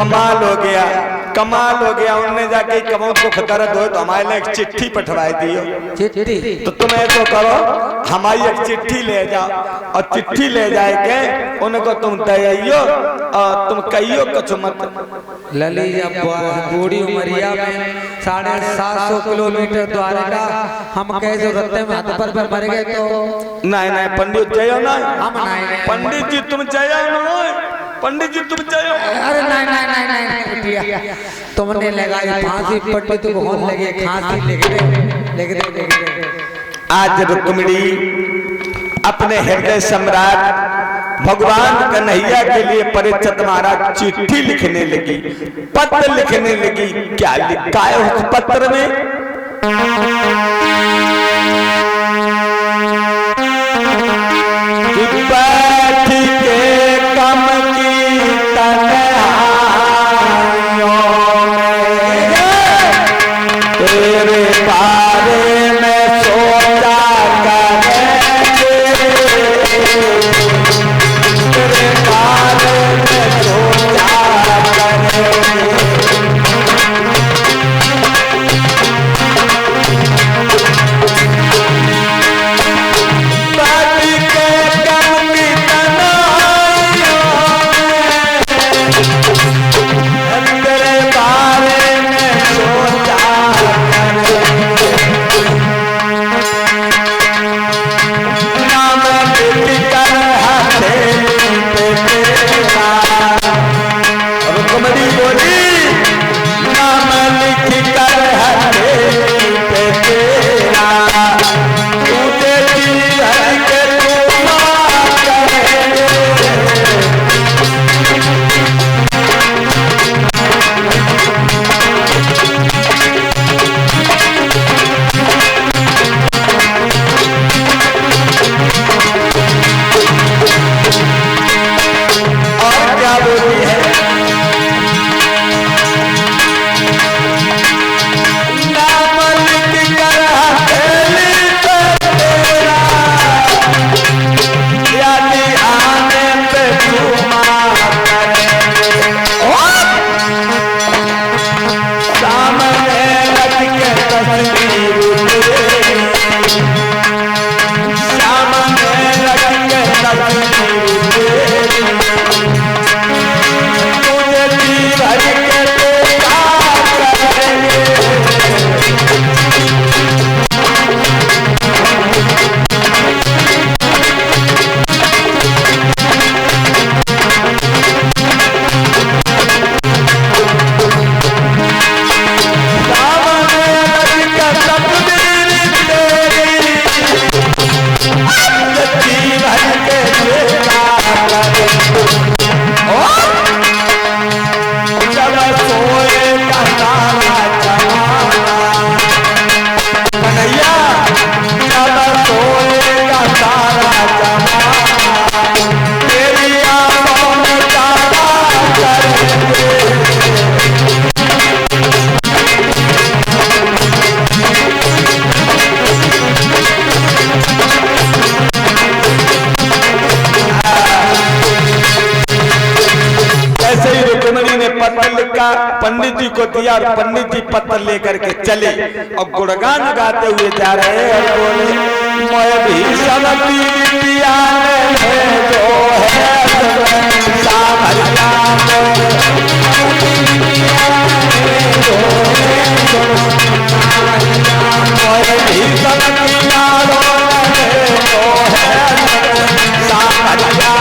कमाल हो गया, कमाल हो गया। उनने जाके कमों को खतरत हो तो हमारे लिए एक चिट्ठी पठवाई दियो। चिट्ठी तो तुम ऐसा करो, हमारी एक चिट्ठी ले जाओ और चिट्ठी ले जाए के उनको तुम तैयारियो और तुम कहियो कुछ मत। लली जब बूढ़ी उमरिया में 750 किलोमीटर द्वारका हम कैसे रत्ते में हाथ पर मर गए तो नहीं नहीं पंडित जयो ना, हम नहीं पंडित जी तुम जयो ना, पंडित जी तुम जयो। अरे नहीं नहीं नहीं नहीं बिटिया तुमने लगाई फांसी पंडित को होने लगे खांसी लेके दे। आज रुक्मिणी अपने हृदय सम्राट भगवान कन्हैया के लिए परीक्षित महाराज चिट्ठी लिखने लगी, पत्र लिखने लगी। क्या लिखा है उस पत्र में? बैठ के कम की तन्हाइयों में तेरे बारे में सोचा करेंगे, तेरे बारे में सोचा करेंगे। पंडित जी को दिया और पंडित जी पत्र लेकर के चले और गुणगान गाते हुए जा रहे हैं और बोले मैं भी समझी पिया है जो है सावरिया मैं भी समझी जो है सावरिया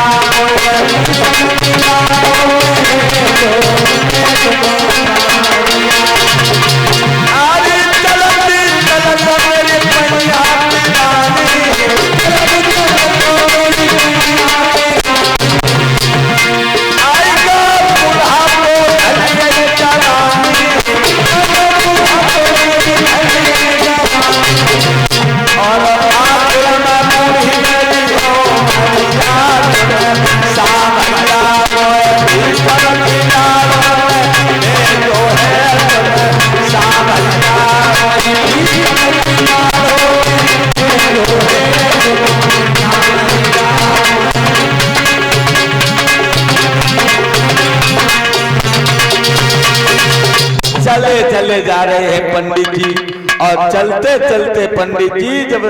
चले चले जा रहे हैं पंडित जी, और चलते चलते पंडित जी जब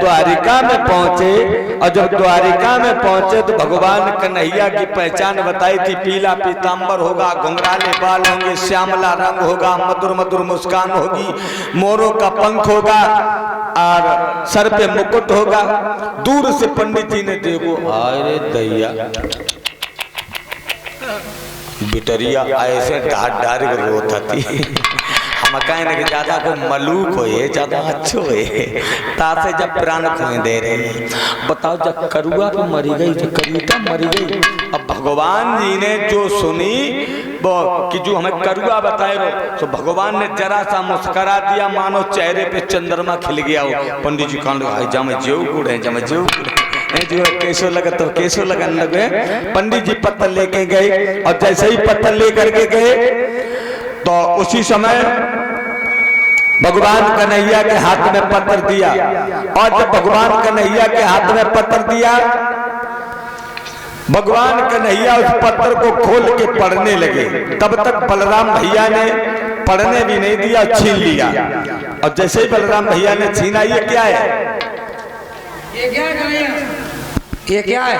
द्वारिका में पहुंचे, और जब द्वारिका में पहुंचे तो भगवान कन्हैया की पहचान बताई थी। पीला पीतांबर होगा, घुंघराले बाल होंगे, श्यामला रंग होगा, मधुर मधुर मुस्कान होगी, मोरों का पंख होगा और सर पे मुकुट होगा। दूर से पंडित जी ने देखो, अरे दैया बिटरिया ऐसे ढाट ढार रोता थी। हम कहें ज्यादा को मलूक हो ज्यादा अच्छो है, तासे जब प्राण खोए दे रहे। बताओ जब करुआ तो मरी गई, जब कविता मरी गई। अब भगवान जी ने जो सुनी वो कि जो हमें करुआ बताए रो, तो भगवान ने जरा सा मुस्करा दिया, मानो चेहरे पे चंद्रमा खिल गया हो। पंडित जी कान लगा, जम जेऊ गुड़ है, जम जेऊ जो कैसो लगा तो कैसो लगन लगे। पंडित जी पत्थर लेके गए, और जैसे ही पत्थर लेकर के गए तो उसी समय भगवान कन्हैया के हाथ में पत्थर दिया। और जब भगवान कन्हैया के हाथ में पत्थर दिया, भगवान कन्हैया उस पत्थर को खोल के पढ़ने लगे। तब तक बलराम भैया ने पढ़ने भी नहीं दिया, छीन लिया। और जैसे ही बलराम भैया ने छीना, ये क्या है, ये क्या है, ये क्या है,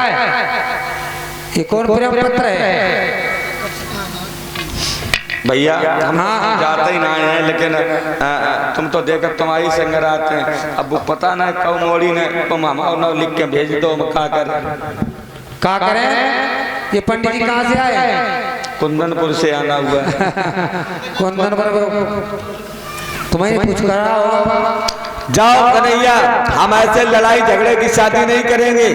ये कौन प्रेम पत्र है भैया? हम जाते ही ना है, लेकिन तुम तो देखो तुम्हारी संगर आते हैं। अब वो पता ना कौ मोड़ी ने तुम हमारा लिख के भेज दो, हम क्या करें। ये पंडित जी कहाँ से आए? कुंदनपुर से आना हुआ। कुंदनपुर तुम्हें कुछ करा होगा। जाओ कन्हैया, हम ऐसे लड़ाई झगड़े की शादी नहीं करेंगे।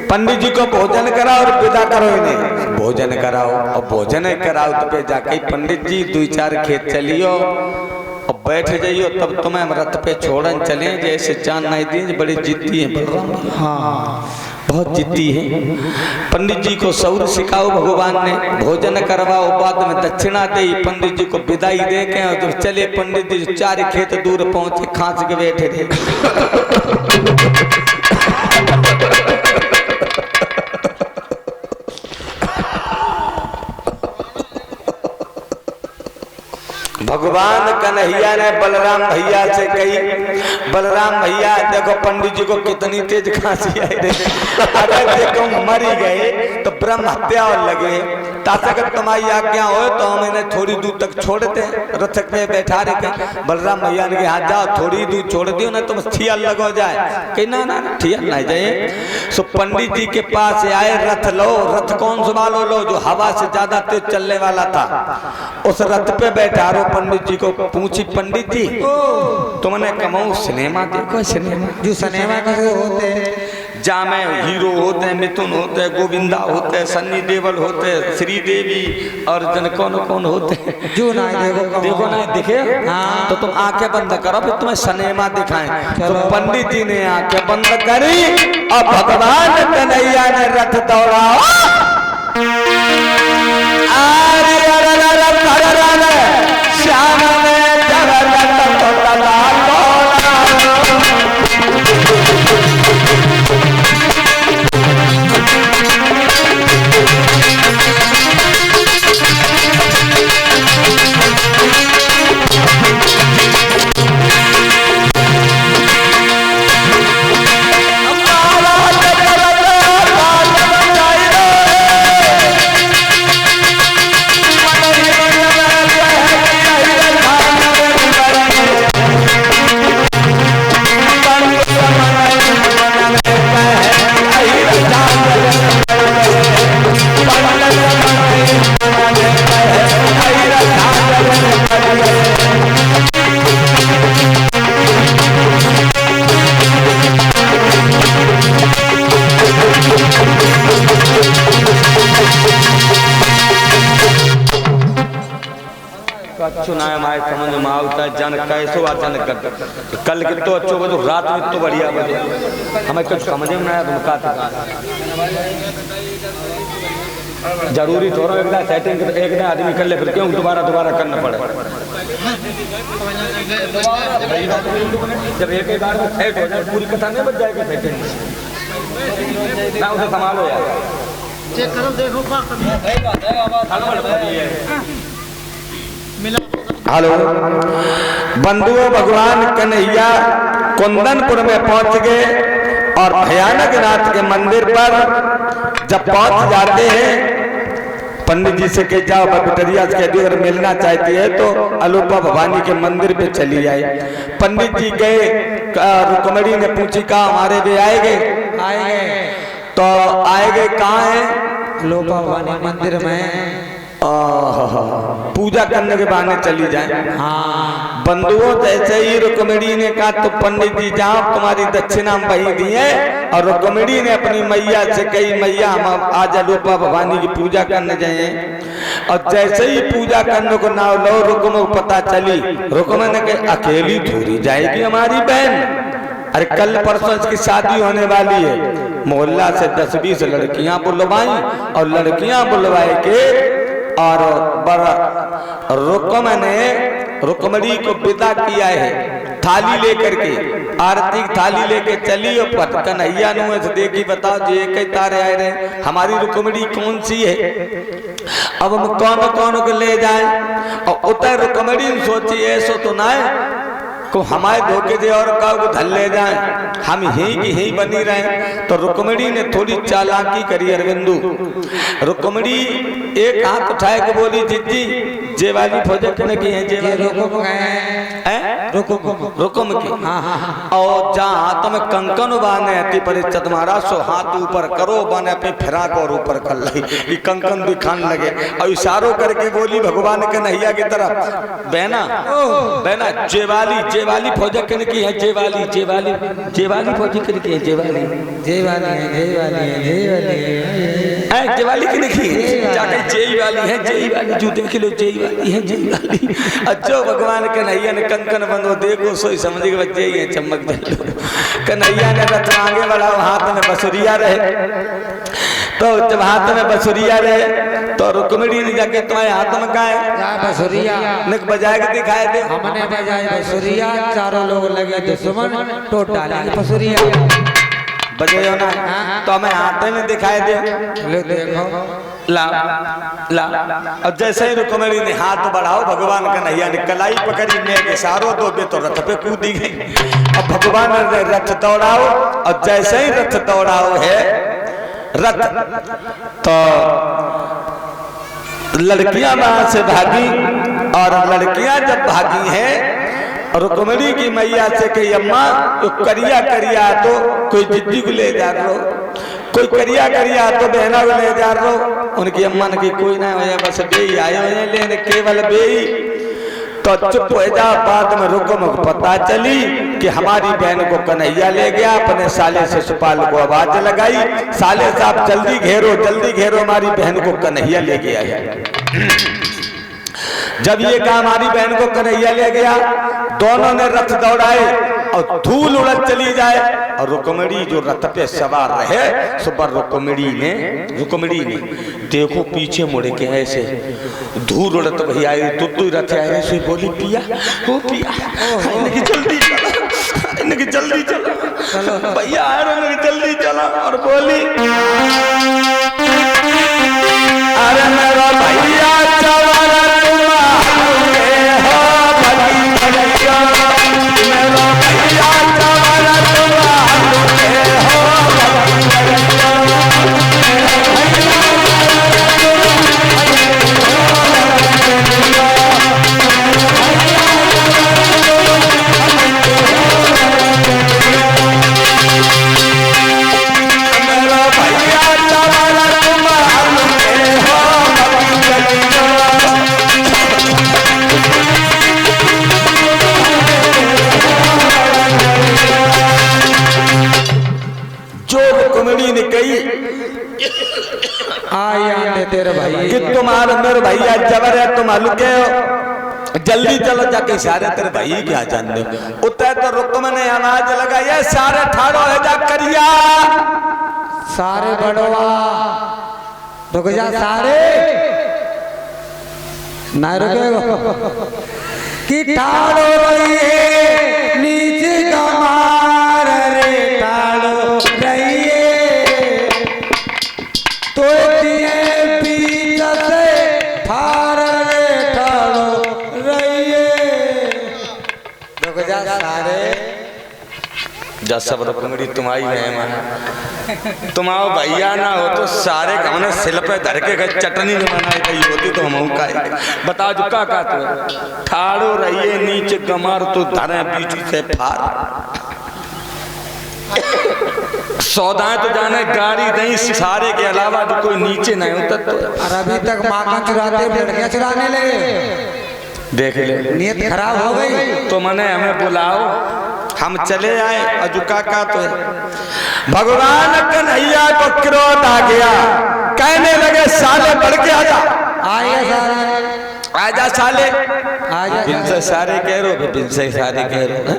पंडित जी को भोजन कराओ और विदा करो इन्हें। भोजन कराओ, और भोजन कराओ तो पे जाके पंडित जी 2-4 खेत चलियो और बैठ जाइयो, तब तुम्हें हम रथ पे छोड़न चले। जैसे जान नहीं दी, बड़ी जिद्दी है बलराम। हाँ बहुत जिद्दी है। पंडित जी को सौर सिखाओ भगवान ने, भोजन करवाओ, बाद में दक्षिणा दे। पंडित जी को विदाई दे के, और जब चले पंडित जी 4 खेत दूर पहुंचे, खांस के बैठे थे। भगवान कन्हैया ने बलराम भैया से कही, बलराम भैया देखो पंडित जी को कितनी तेज खांसी आई रही, अगर देखो मरी गए तो ब्रह्म हत्या और लगे। ताकत तुम्हारी आज्ञा हो तो हम इन्हें थोड़ी दूर तक छोड़ दे, रथ पे बैठा रखे। बलराम भैया ने कहा जाओ थोड़ी दूर छोड़ दियो ना, तुम थिया लगो जाए। कही ना ना थिया नहीं जाए। सो पंडित जी के पास आए, रथ लो। रथ कौन संभालो? लो जो हवा से ज्यादा तेज चलने वाला था, उस रथ पे बैठा रो। पंडित जी को पूछी, पंडित जी तुमने कमाऊ सिनेमा देखो? सिनेमा जो सिनेमा के होते जा में हीरो होते हैं, मिथुन होते हैं, गोविंदा होते हैं, सन्नी देवल होते हैं, श्रीदेवी और जन कौन कौन होते हैं। जो ना देखो ना दिखे। हाँ तो तुम आंखें बंद करो, फिर तुम्हें सिनेमा दिखाएं। तो पंडित जी ने आंखें बंद करी और भगवान कन्हैया ने रथ दौड़ाओ। श्याम में जगन्नाथ सुनाए हमारे समझ में आता जन कैसो अचानक कर कल के तो अच्छो बजो, रात में तो बढ़िया बजो, हमें कुछ समझ में नहीं आया। तुम का जरूरी थोड़ा एक दिन सेटिंग एक दिन आदमी कर ले, फिर क्यों दोबारा करना पड़े। जब एक बार में सेट हो जाए पूरी कथा नहीं बच जाएगी सेटिंग ना, उसे संभालो यार। चेक करो देखो मिला हेलो बंधुओं, भगवान कन्हैया कुंदनपुर में पहुंच गए और भयानक नाथ के मंदिर पर जब पहुंच जाते हैं, पंडित जी से कह जाओ बिटरिया से कह अगर मिलना चाहती है तो अलोपा भवानी के मंदिर पे चली जाए। पंडित जी गए, रुक्मणी ने पूछी कहा हमारे भी आएंगे? तो आएंगे कहाँ है? अलोपा भवानी मंदिर में पूजा करने के बहाने चली जाए। हाँ बंधुओं, जैसे ही रुक्मणी ने कहा तो पंडित जी जाओ तुम्हारी दक्षिणा वही दी है, और रुक्मणी ने अपनी मैया से कही मैया हम आज अलोपा भवानी की पूजा करने जाए। और जैसे ही पूजा करने को ना लो रुक्म को पता चली, रुक्म ने कहा अकेली थोड़ी जाएगी हमारी बहन, अरे कल परसों इसकी शादी होने वाली है, मोहल्ला से 10-20 लड़कियां बुलवाई और लड़कियां बुलवाए के और रुक्मणी को विदा किया है थाली लेकर के, आरती थाली लेके चली और कन्हैया ने देखी बताओ जी एक तारे आए रहे, हमारी रुक्मणी कौन सी है, अब हम कौन कौन को ले जाए। और उतर रुक्मणी सोची ऐसो तो ना है को हमारे धोखे दे और का को धल ले जाए, हम ही की ही बनी रहे। तो रुक्मणी ने थोड़ी चालाकी करी अरविंदु। रुक्मणी एक हाथ उठाए के बोली जिज्जी जे वाली प्रोजेक्ट ने की है, जे वाली रुकुम की। और जहाँ हाथ में कंकन बाने अति परिचित महाराज सो हाथ ऊपर करो बने अपने फिराक और ऊपर कर ली, कंकन दिखाने लगे और इशारों करके बोली भगवान कन्हैया की तरफ बहना बहना जेवाली फौजा किन की है, जेवाली फौजी किन की है, जेवाली किन की है, जाके जेई वाली जूते के लो जेई वाली। अच्छो भगवान कन्हैया ने कंकन बंदो देखो सोई समझ के बच्चे ही है चमक दे। कन्हैया ने रथ आगे बढ़ा, हाथ में बसुरिया रहे, तो जब हाथ में बसुरिया रहे तो रुक्मणी ने जाके तुम्हारे हाथ में का है बसुरिया निक बजाए के दिखाए दे, हमने बजाई बसुरिया, चारों लोग लगे दुश्मन तो डालेंगे बसुरिया बजे हो ना, तो हमें हाथ में दिखाए दे। लो देखो ला ला और जैसे ही रुक्मणी ने हाथ बढ़ाओ भगवान कन्हैया ने कलाई पकड़ी, ने इशारों दो बे तो रथ पे कूदी गई। अब भगवान ने रथ दौड़ाओ और जैसे ही रथ दौड़ाओ है रथ तो लड़कियां वहां से भागी, और लड़कियां जब भागी हैं रुक्मणी की मैया से कही अम्मा तो करिया करिया तो कोई जिद्दी को ले जा रो, कोई करिया करिया तो बहना को ले जा रो। उनकी अम्मा ने की कोई ना हो बस बेई आए हुए लेने केवल बेई। तो चुप हो जा, बाद में रुक्म को पता चली कि हमारी बहन को कन्हैया ले गया, अपने साले से सुपाल को आवाज लगाई, साले साहब जल्दी घेरो हमारी बहन को कन्हैया ले गया है। जब ये कहा हमारी बहन को कन्हैया ले गया, दोनों ने रथ दौड़ाए और धूल उड़त चली जाए, और रुक्मणी जो रथ पे सवार रहे सुपर रुक्मणी ने देखो पीछे मुड़ के ऐसे धूल उड़त भैया तू रथ आए से बोली पिया वो पिया जल्दी चलो भैया जल्दी चलो, और बोली अरे मेरा भैया तेरे भाई कि तुम्हारा मेरे भैया जबर है, तुम हल्के हो, जल्दी चलो जाके सारे तेरे भाई क्या जान दो। उतर तो रुक्म ने आवाज लगाई सारे ठाड़ो है जा करिया, सारे बड़वा रुक जा, सारे ना रुके कि ठाड़ो रहिए नीचे कमार रे ठाड़ो रहिए तो दिए पीछे से फार रे ठाड़ो रहिए। जा सब रुक्मिणी तुम्हारी मेहमान, तुम आओ भैया ना हो तो सारे गाँव ने सिल पे धर के चटनी न बनाई गई होती तो हम का बता जो का तो ठाड़ो रहिए नीचे गमार तो धरे बीच से फार, सौदाएं तो जाने गाड़ी नहीं सारे के अलावा तो कोई नीचे नहीं होता तो। और अभी तक माखन चुराते लड़कियां चुराने लगे, देख ले नीयत खराब हो गई। तो मने हमें बुलाओ, हम चले आए। अजुका का तो भगवान कन्हैया को क्रोध आ गया, कहने लगे साले बढ़ के आजा, आजा साले, बिनसे सारे कह रहे हो, बिनसे सारे कह रहे हो।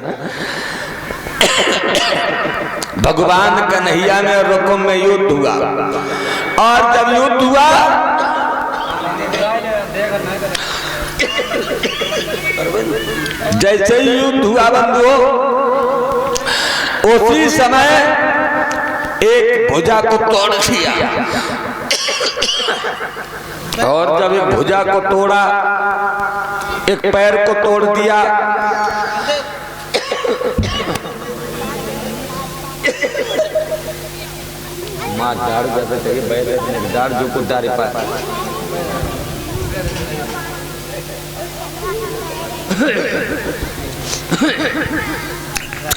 भगवान कन्हैया में और रुकुम में युद्ध हुआ, और जब युद्ध हुआ जैसे ही युद्ध हुआ बंधुओं, उसी समय एक भुजा को तोड़ दिया, और जब एक भुजा को तोड़ा, एक पैर को तोड़ दिया, माँ दाढ़ जैसे चाहिए बैठे दाढ़ जो कुछ दाढ़ी पाए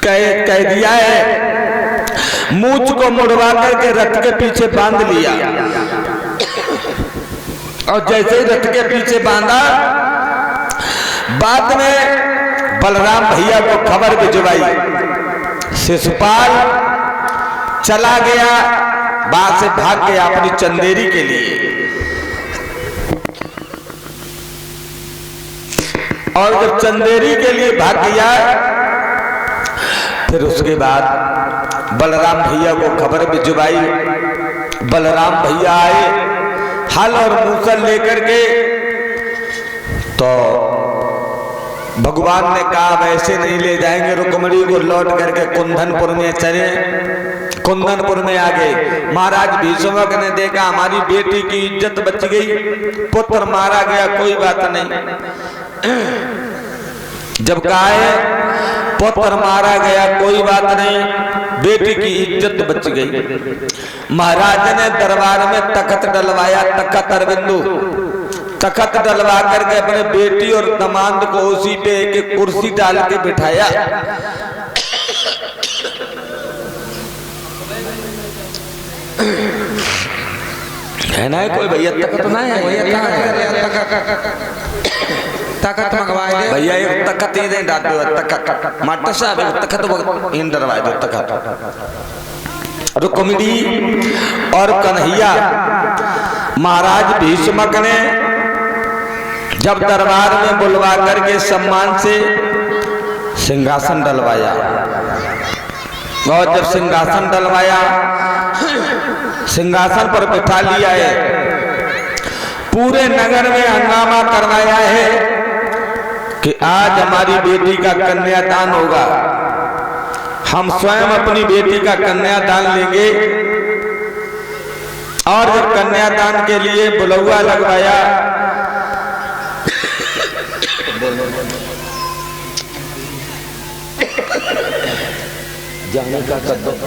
कह दिया है, मूंछ को मुड़वा करके रथ के पीछे बांध लिया, और जैसे ही रथ के पीछे बांधा, बाद में बलराम भैया को खबर भिजवाई, शिशुपाल चला गया, वहां से भाग गया अपनी चंदेरी के लिए, और जब चंदेरी के लिए भाग गया, फिर उसके बाद बलराम भैया को खबर भिजवाई, बलराम भैया आए हल और मूसल लेकर के, तो भगवान ने कहा वैसे नहीं ले जाएंगे, रुक्मिणी को लौट करके कुंदनपुर में चले। कुंदनपुर में आ गए, महाराज भीष्मक ने देखा हमारी बेटी की इज्जत बच गई, पुत्र मारा गया कोई बात नहीं, जब कहा है पुत्र मारा गया कोई बात नहीं, बेटी की इज्जत बच गई। महाराज ने दरबार में तख्त डलवाया, तख्त अरविंदु, तख्त डलवा करके अपने बेटी और दामाद को उसी पे एक कुर्सी डाल के बिठाया, है ना कोई भैया तख्त ना है, तख्त मंगवाए दे भैया, एक तख्त ही दे डाल दो, तख्त मास्टर साहब तख्त इन डलवाए दो तख्त। रुक्मिणी और कन्हैया महाराज भीष्मक ने जब दरबार में बुलवा करके सम्मान से सिंहासन डलवाया, और जब सिंहासन डलवाया, सिंहासन पर बिठा लिया है, पूरे नगर में हंगामा करवाया है कि आज हमारी बेटी का कन्यादान होगा, हम स्वयं अपनी बेटी का कन्यादान लेंगे। और जब कन्यादान के लिए बुलौआ लगवाया, जाने का कदम